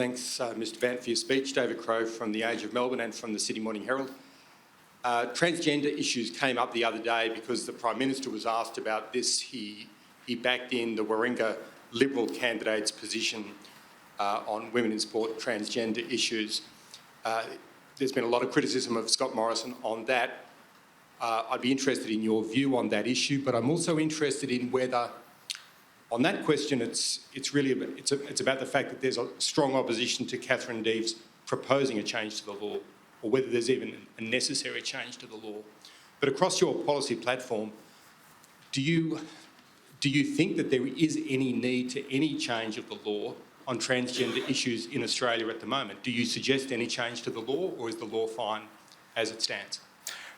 Thanks, Mr Bandt, for your speech. David Crowe from the Age of Melbourne and from the Sydney Morning Herald. Transgender issues came up the other day because the Prime Minister was asked about this. He backed in the Warringah Liberal candidate's position on women in sport transgender issues. There's been a lot of criticism of Scott Morrison on that. I'd be interested in your view on that issue, but I'm also interested in whether, on that question, it's about the fact that there's a strong opposition to Catherine Deves proposing a change to the law, or whether there's even a necessary change to the law. But across your policy platform, do you think that there is any need to any change of the law on transgender issues in Australia at the moment? Do you suggest any change to the law, or is the law fine as it stands?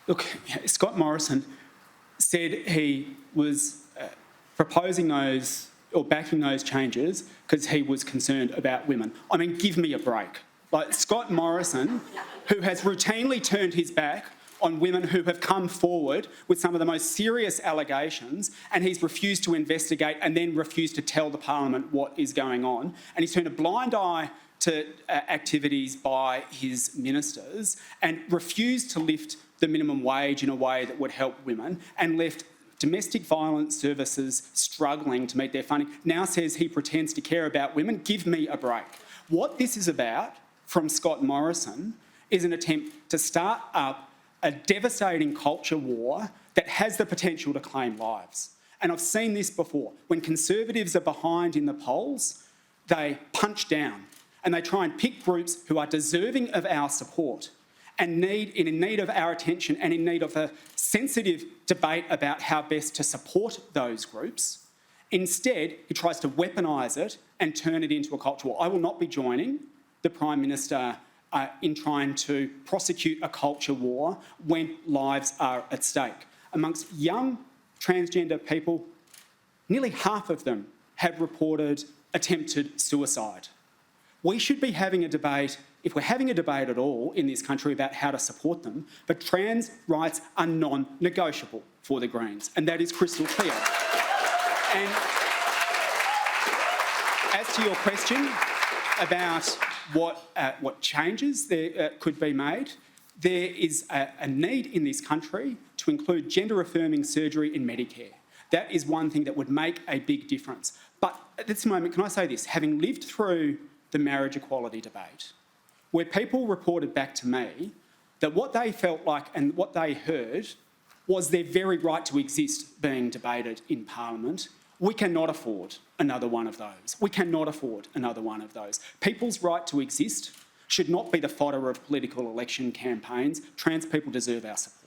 Look, Scott Morrison said he was proposing those or backing those changes because he was concerned about women. I mean, give me a break. Like Scott Morrison, who has routinely turned his back on women who have come forward with some of the most serious allegations, and he's refused to investigate and then refused to tell the Parliament what is going on. And he's turned a blind eye to activities by his ministers and refused to lift the minimum wage in a way that would help women, and left domestic violence services struggling to meet their funding. Now says he pretends to care about women. Give me a break. What this is about from Scott Morrison is an attempt to start up a devastating culture war that has the potential to claim lives. And I've seen this before. When Conservatives are behind in the polls, they punch down and they try and pick groups who are deserving of our support and in need of our attention and in need of a sensitive debate about how best to support those groups. Instead, he tries to weaponise it and turn it into a culture war. I will not be joining the Prime Minister in trying to prosecute a culture war when lives are at stake. Amongst young transgender people, nearly half of them have reported attempted suicide. We should be having a debate, if we're having a debate at all in this country, about how to support them, but trans rights are non-negotiable for the Greens, and that is crystal clear. And as to your question about what changes there could be made, there is a need in this country to include gender-affirming surgery in Medicare. That is one thing that would make a big difference. But at this moment, can I say this? Having lived through the marriage equality debate, where people reported back to me that what they felt like and what they heard was their very right to exist being debated in Parliament, we cannot afford another one of those. We cannot afford another one of those. People's right to exist should not be the fodder of political election campaigns. Trans people deserve our support.